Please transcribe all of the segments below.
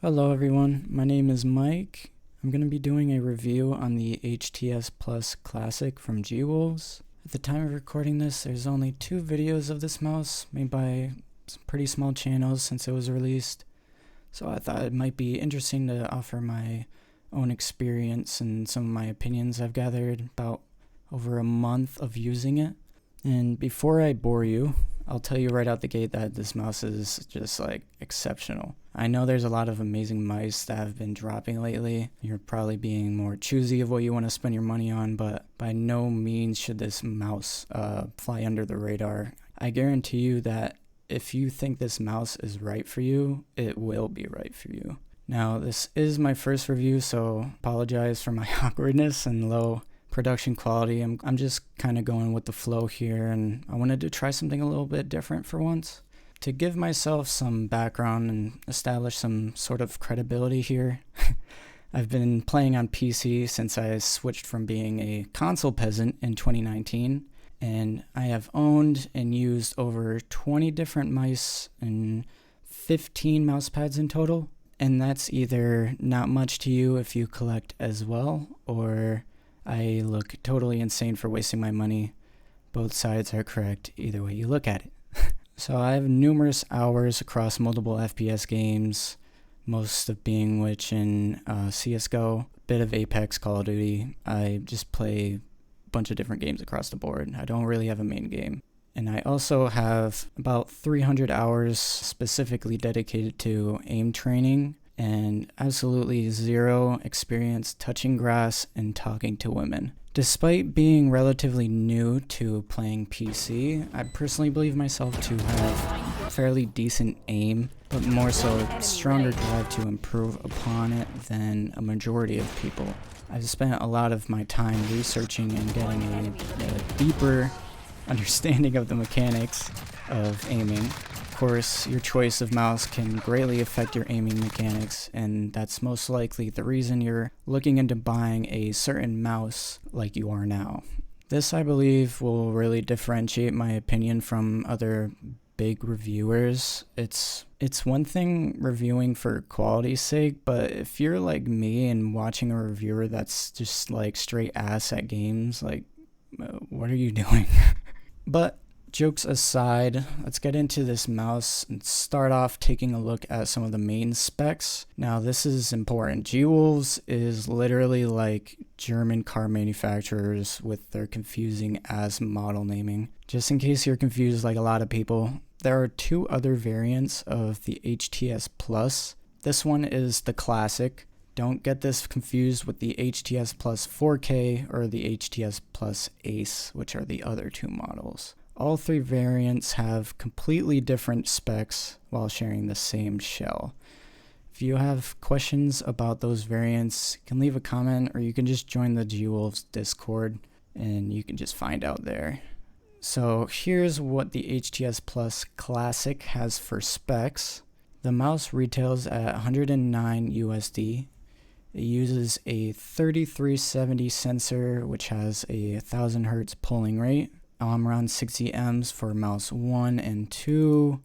Hello everyone, my name is Mike. I'm going to be doing a review on the HTS Plus Classic from G-Wolves. At the time of recording this, there's only 2 videos of this mouse made by some pretty small channels since it was released. So I thought it might be interesting to offer my own experience and some of my opinions I've gathered about over a month of using it. And before I bore you, I'll tell you right out the gate that this mouse is just exceptional. I know there's a lot of amazing mice that have been dropping lately. You're probably being more choosy of what you want to spend your money on, but by no means should this mouse fly under the radar. I guarantee you that if you think this mouse is right for you, it will be right for you. Now, this is my first review, so apologize for my awkwardness and low production quality. I'm just kind of going with the flow here, and I wanted to try something a little bit different for once. To give myself some background and establish some sort of credibility here, I've been playing on PC since I switched from being a console peasant in 2019, and I have owned and used over 20 different mice and 15 mouse pads in total, and that's either not much to you if you collect as well, or I look totally insane for wasting my money. Both sides are correct either way you look at it. So I have numerous hours across multiple FPS games, most of being which in CSGO, a bit of Apex, Call of Duty. I just play a bunch of different games across the board. I don't really have a main game. And I also have about 300 hours specifically dedicated to aim training and absolutely zero experience touching grass and talking to women. Despite being relatively new to playing PC, I personally believe myself to have fairly decent aim, but more so stronger drive to improve upon it than a majority of people. I've spent a lot of my time researching and getting a deeper understanding of the mechanics of aiming. Of course, your choice of mouse can greatly affect your aiming mechanics, and that's most likely the reason you're looking into buying a certain mouse like you are now. This, I believe, will really differentiate my opinion from other big reviewers. It's one thing reviewing for quality's sake, but if you're like me and watching a reviewer that's just straight ass at games, what are you doing? But jokes aside, let's get into this mouse and start off taking a look at some of the main specs. Now, this is important. G-Wolves is literally like German car manufacturers with their confusing ass model naming. Just in case you're confused like a lot of people, there are 2 other variants of the HTS Plus. This one is the Classic. Don't get this confused with the HTS Plus 4K or the HTS Plus Ace, which are the other 2 models. All 3 variants have completely different specs while sharing the same shell. If you have questions about those variants, you can leave a comment, or you can just join the G-Wolves Discord and you can just find out there. So here's what the HTS Plus Classic has for specs. The mouse retails at $109 USD. It uses a 3370 sensor, which has a 1000 Hz polling rate. OMRON 60Ms for mouse 1 and 2.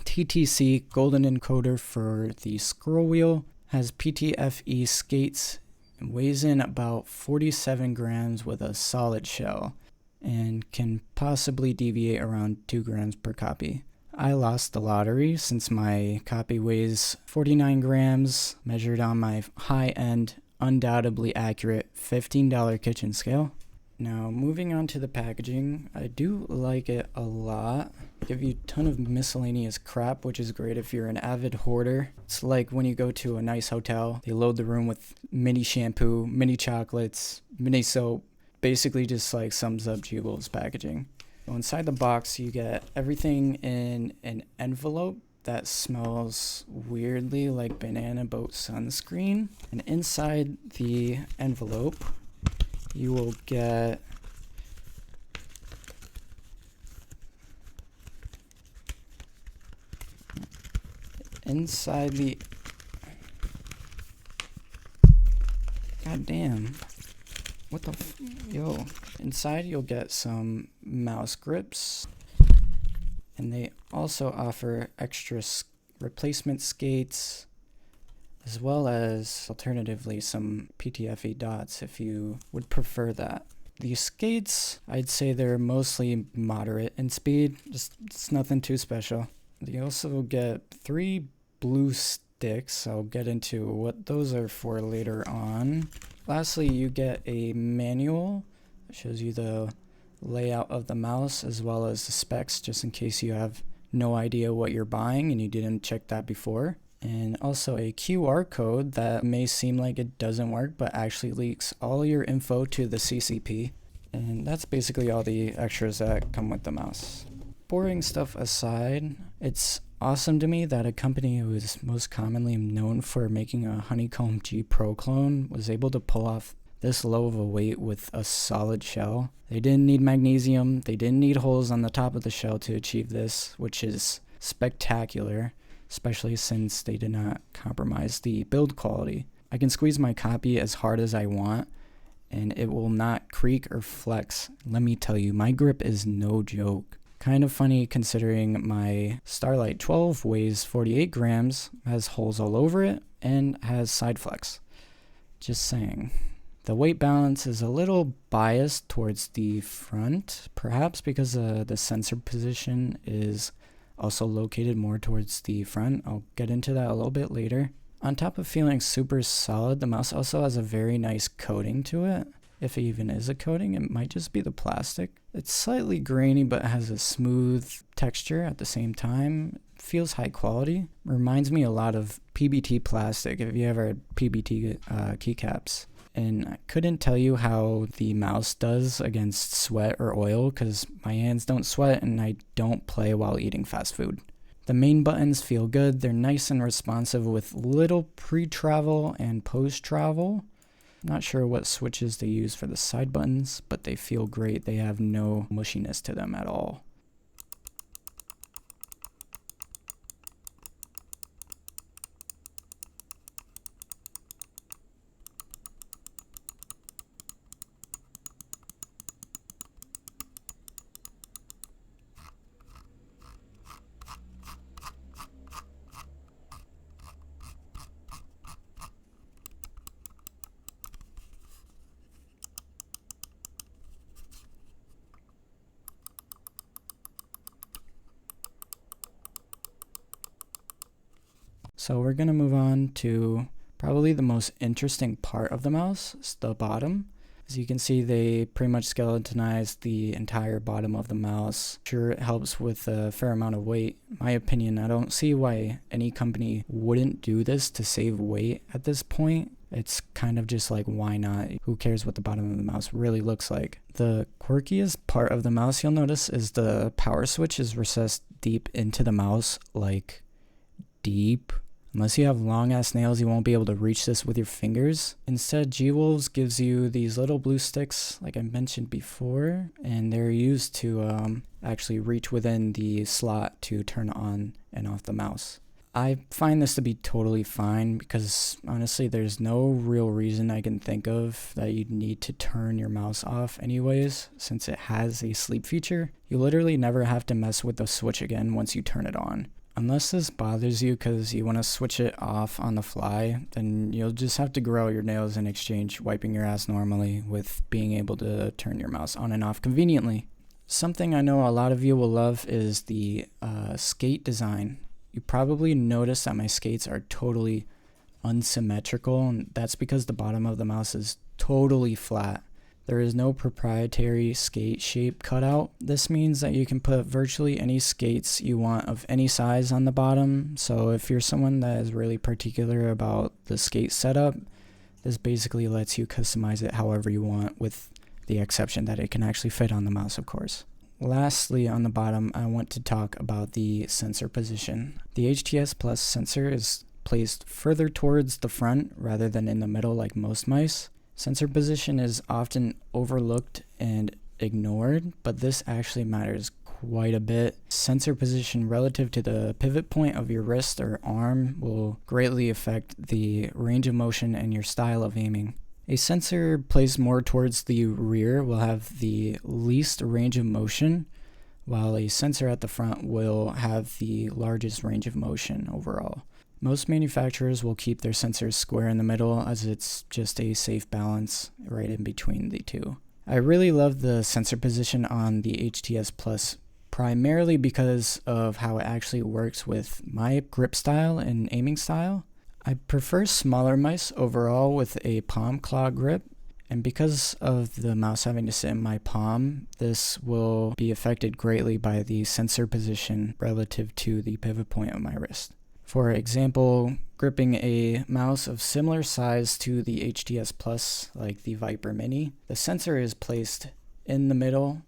TTC golden encoder for the scroll wheel. Has PTFE skates. And weighs in about 47 grams with a solid shell. And can possibly deviate around 2 grams per copy. I lost the lottery since my copy weighs 49 grams, measured on my high-end, undoubtedly accurate $15 kitchen scale. Now, moving on to the packaging, I do like it a lot. Give you a ton of miscellaneous crap, which is great if you're an avid hoarder. It's like when you go to a nice hotel, they load the room with mini shampoo, mini chocolates, mini soap. Basically just sums up G-Wolves packaging. So inside the box, you get everything in an envelope that smells weirdly like banana boat sunscreen. And inside the envelope, you will get inside the goddamn what the yo inside you'll get some mouse grips, and they also offer extra replacement skates, as well as alternatively some PTFE dots if you would prefer that. The skates, I'd say they're mostly moderate in speed, just it's nothing too special. You also get 3 blue sticks. I'll get into what those are for later on. Lastly, you get a manual that shows you the layout of the mouse as well as the specs, just in case you have no idea what you're buying and you didn't check that before. And also a QR code that may seem like it doesn't work, but actually leaks all your info to the CCP. And that's basically all the extras that come with the mouse. Boring stuff aside, it's awesome to me that a company who is most commonly known for making a Honeycomb G Pro clone was able to pull off this low of a weight with a solid shell. They didn't need magnesium, they didn't need holes on the top of the shell to achieve this, which is spectacular, especially since they did not compromise the build quality. I can squeeze my copy as hard as I want, and it will not creak or flex. Let me tell you, my grip is no joke. Kind of funny considering my Starlight 12 weighs 48 grams, has holes all over it, and has side flex. Just saying. The weight balance is a little biased towards the front, perhaps because the sensor position is also located more towards the front. I'll get into that a little bit later. On top of feeling super solid, the mouse also has a very nice coating to it. If it even is a coating, it might just be the plastic. It's slightly grainy but has a smooth texture at the same time. It feels high quality. Reminds me a lot of PBT plastic, if you ever had PBT keycaps. And I couldn't tell you how the mouse does against sweat or oil because my hands don't sweat and I don't play while eating fast food. The main buttons feel good. They're nice and responsive with little pre-travel and post-travel. Not sure what switches they use for the side buttons, but they feel great. They have no mushiness to them at all. So we're going to move on to probably the most interesting part of the mouse, it's the bottom. As you can see, they pretty much skeletonized the entire bottom of the mouse. Sure, it helps with a fair amount of weight. In my opinion, I don't see why any company wouldn't do this to save weight at this point. It's kind of just like, why not? Who cares what the bottom of the mouse really looks like? The quirkiest part of the mouse you'll notice is the power switch is recessed deep into the mouse, like deep. Unless you have long ass nails, you won't be able to reach this with your fingers. Instead, G-Wolves gives you these little blue sticks, like I mentioned before, and they're used to actually reach within the slot to turn on and off the mouse. I find this to be totally fine because honestly, there's no real reason I can think of that you'd need to turn your mouse off anyways, since it has a sleep feature. You literally never have to mess with the switch again once you turn it on. Unless this bothers you because you want to switch it off on the fly, then you'll just have to grow your nails in exchange wiping your ass normally with being able to turn your mouse on and off conveniently. Something I know a lot of you will love is the skate design. You probably noticed that my skates are totally unsymmetrical, and that's because the bottom of the mouse is totally flat. There is no proprietary skate shape cutout. This means that you can put virtually any skates you want of any size on the bottom. So if you're someone that is really particular about the skate setup, this basically lets you customize it however you want, with the exception that it can actually fit on the mouse, of course. Lastly, on the bottom, I want to talk about the sensor position. The HTS Plus sensor is placed further towards the front rather than in the middle like most mice. Sensor position is often overlooked and ignored, but this actually matters quite a bit. Sensor position relative to the pivot point of your wrist or arm will greatly affect the range of motion and your style of aiming. A sensor placed more towards the rear will have the least range of motion, while a sensor at the front will have the largest range of motion overall. Most manufacturers will keep their sensors square in the middle as it's just a safe balance right in between the two. I really love the sensor position on the HTS Plus primarily because of how it actually works with my grip style and aiming style. I prefer smaller mice overall with a palm claw grip, and because of the mouse having to sit in my palm, this will be affected greatly by the sensor position relative to the pivot point of my wrist. For example, gripping a mouse of similar size to the HTS Plus, like the Viper Mini, the sensor is placed in the middle,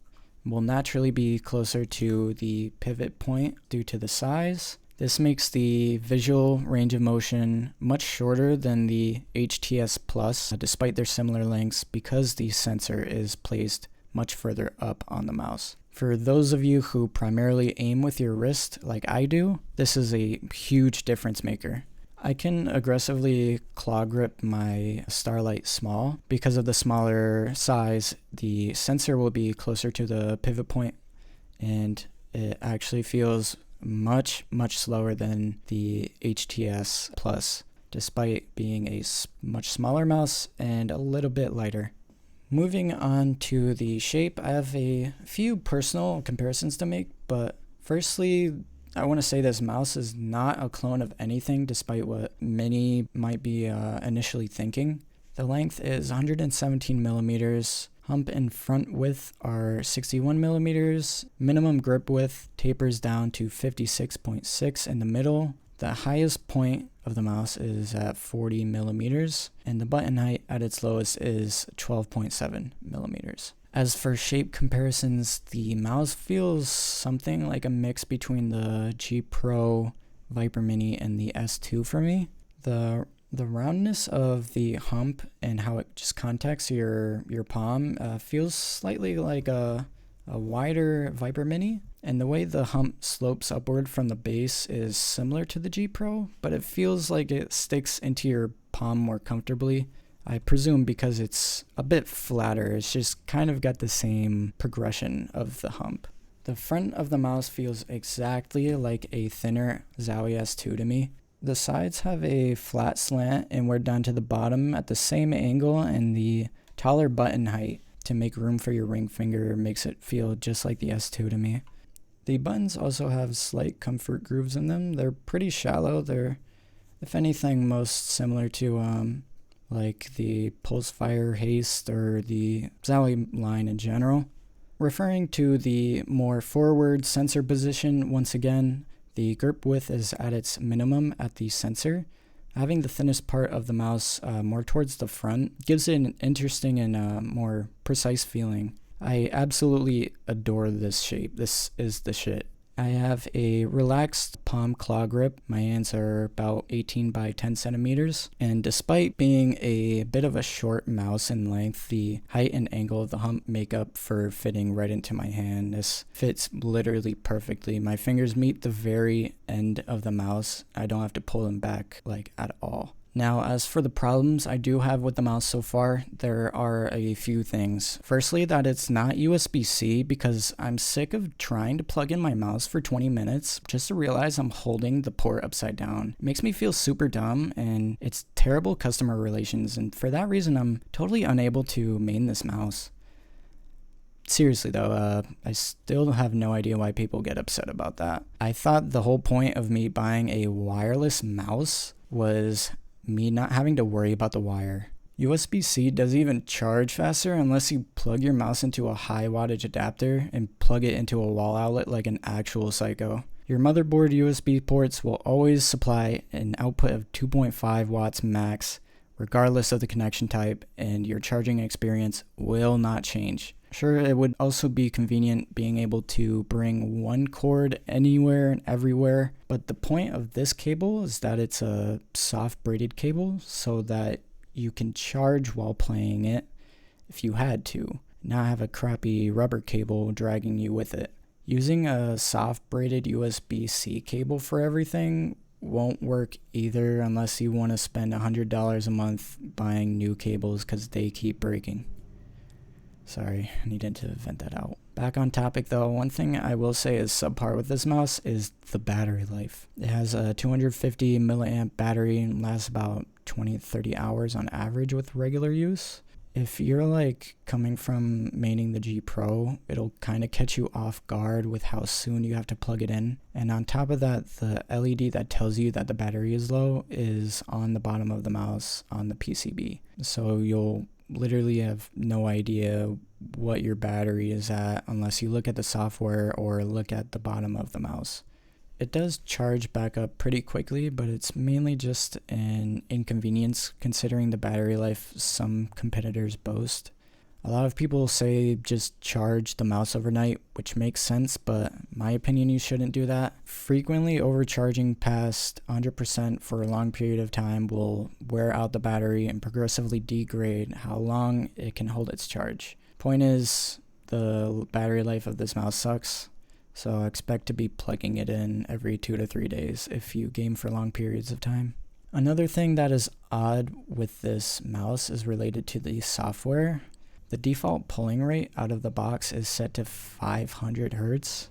will naturally be closer to the pivot point due to the size. This makes the visual range of motion much shorter than the HTS Plus, despite their similar lengths, because the sensor is placed much further up on the mouse. For those of you who primarily aim with your wrist like I do, this is a huge difference maker. I can aggressively claw grip my Starlight Small. Because of the smaller size, the sensor will be closer to the pivot point, and it actually feels much slower than the HTS Plus, despite being a much smaller mouse and a little bit lighter. Moving on to the shape, I have a few personal comparisons to make, but firstly, I want to say this mouse is not a clone of anything, despite what many might be initially thinking. The length is 117 millimeters. Hump and front width are 61 millimeters. Minimum grip width tapers down to 56.6 in the middle. The highest point of the mouse is at 40 millimeters, and the button height at its lowest is 12.7 millimeters. As for shape comparisons, the mouse feels something like a mix between the G Pro Viper Mini and the S2 for me. The roundness of the hump and how it just contacts your palm feels slightly like a wider Viper Mini, and the way the hump slopes upward from the base is similar to the G Pro, but it feels like it sticks into your palm more comfortably. I presume because it's a bit flatter, it's just kind of got the same progression of the hump. The front of the mouse feels exactly like a thinner Zowie S2 to me. The sides have a flat slant inward down to the bottom at the same angle, and the taller button height to make room for your ring finger makes it feel just like the S2 to me. The buttons also have slight comfort grooves in them. They're pretty shallow. They're, if anything, most similar to like the Pulsefire Haste or the Zowie line in general. Referring to the more forward sensor position, once again, the grip width is at its minimum at the sensor. Having the thinnest part of the mouse more towards the front gives it an interesting and more precise feeling. I absolutely adore this shape. This is the shit. I have a relaxed palm claw grip. My hands are about 18 by 10 centimeters. And despite being a bit of a short mouse in length, the height and angle of the hump make up for fitting right into my hand. This fits literally perfectly. My fingers meet the very end of the mouse. I don't have to pull them back like at all. Now, as for the problems I do have with the mouse so far, there are a few things. Firstly, that it's not USB-C, because I'm sick of trying to plug in my mouse for 20 minutes just to realize I'm holding the port upside down. It makes me feel super dumb, and it's terrible customer relations, and for that reason, I'm totally unable to main this mouse. Seriously though, I still have no idea why people get upset about that. I thought the whole point of me buying a wireless mouse was me not having to worry about the wire. USB-C doesn't even charge faster unless you plug your mouse into a high wattage adapter and plug it into a wall outlet like an actual psycho. Your motherboard USB ports will always supply an output of 2.5 watts max, regardless of the connection type, and your charging experience will not change. Sure, it would also be convenient being able to bring one cord anywhere and everywhere, but the point of this cable is that it's a soft braided cable so that you can charge while playing it if you had to, not have a crappy rubber cable dragging you with it. Using a soft braided USB-C cable for everything won't work either unless you want to spend $100 a month buying new cables because they keep breaking. Sorry, I needed to vent that out. Back on topic though, one thing I will say is subpar with this mouse is the battery life. It has a 250 milliamp battery and lasts about 20-30 hours on average with regular use. If you're like coming from maining the G Pro, it'll kind of catch you off guard with how soon you have to plug it in. And on top of that, the LED that tells you that the battery is low is on the bottom of the mouse on the PCB. So you'll literally have no idea what your battery is at unless you look at the software or look at the bottom of the mouse. It does charge back up pretty quickly, but it's mainly just an inconvenience considering the battery life some competitors boast. A lot of people say just charge the mouse overnight, which makes sense, but my opinion, you shouldn't do that. Frequently overcharging past 100% for a long period of time will wear out the battery and progressively degrade how long it can hold its charge. Point is, the battery life of this mouse sucks. So expect to be plugging it in every 2 to 3 days if you game for long periods of time. Another thing that is odd with this mouse is related to the software. The default pulling rate out of the box is set to 500 Hertz,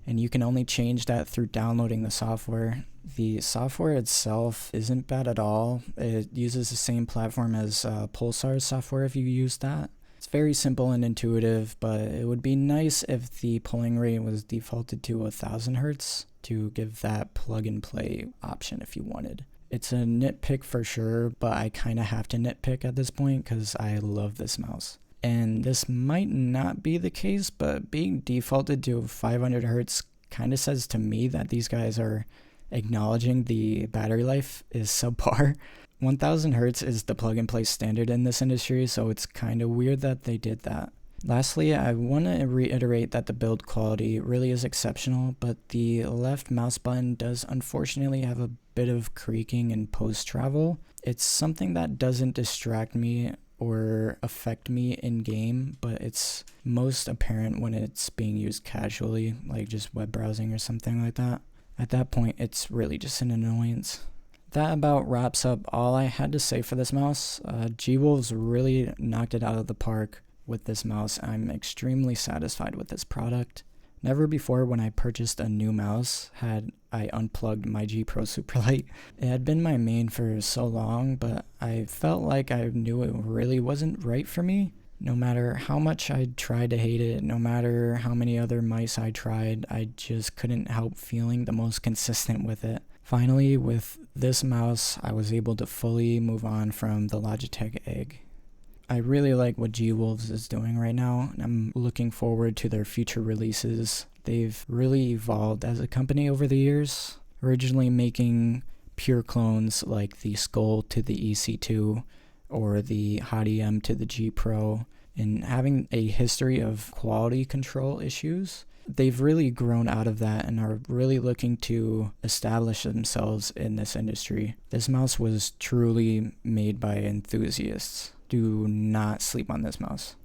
and you can only change that through downloading the software. The software itself isn't bad at all. It uses the same platform as Pulsar's software if you use that. It's very simple and intuitive, but it would be nice if the pulling rate was defaulted to 1000 Hertz to give that plug and play option if you wanted. It's a nitpick for sure, but I kind of have to nitpick at this point because I love this mouse. And this might not be the case, but being defaulted to 500 Hertz kind of says to me that these guys are acknowledging the battery life is subpar. 1000 Hertz is the plug and play standard in this industry, so it's kind of weird that they did that. Lastly, I want to reiterate that the build quality really is exceptional, but the left mouse button does unfortunately have a bit of creaking and post travel. It's something that doesn't distract me or affect me in game, but it's most apparent when it's being used casually, like just web browsing or something like that. At that point, it's really just an annoyance. That about wraps up all I had to say for this mouse. G-Wolves really knocked it out of the park with this mouse. I'm extremely satisfied with this product. Never before when I purchased a new mouse had I unplugged my G Pro Superlight. It had been my main for so long, but I felt like I knew it really wasn't right for me. No matter how much I tried to hate it, no matter how many other mice I tried, I just couldn't help feeling the most consistent with it. Finally, with this mouse, I was able to fully move on from the Logitech Egg. I really like what G-Wolves is doing right now, and I'm looking forward to their future releases. They've really evolved as a company over the years, originally making pure clones like the Skull to the EC2 or the Hot EM to the G Pro, and having a history of quality control issues. They've really grown out of that and are really looking to establish themselves in this industry. This mouse was truly made by enthusiasts. Do not sleep on this mouse.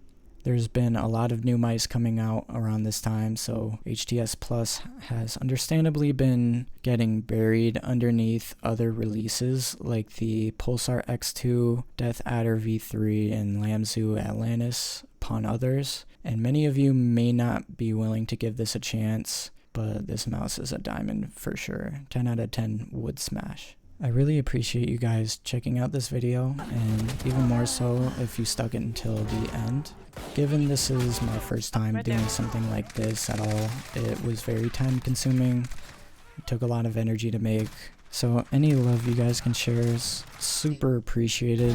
There's been a lot of new mice coming out around this time, so HTS Plus has understandably been getting buried underneath other releases like the Pulsar X2, Death Adder V3, and Lamzu Atlantis, upon others. And many of you may not be willing to give this a chance, but this mouse is a diamond for sure. 10 out of 10 would smash. I really appreciate you guys checking out this video, and even more so if you stuck it until the end. Given this is my first time doing something like this at all, it was very time consuming. It took a lot of energy to make, so any love you guys can share is super appreciated.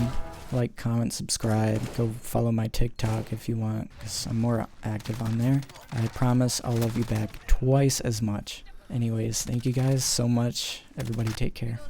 Like, comment, subscribe, go follow my TikTok if you want, because I'm more active on there. I promise I'll love you back twice as much. Anyways, thank you guys so much. Everybody take care.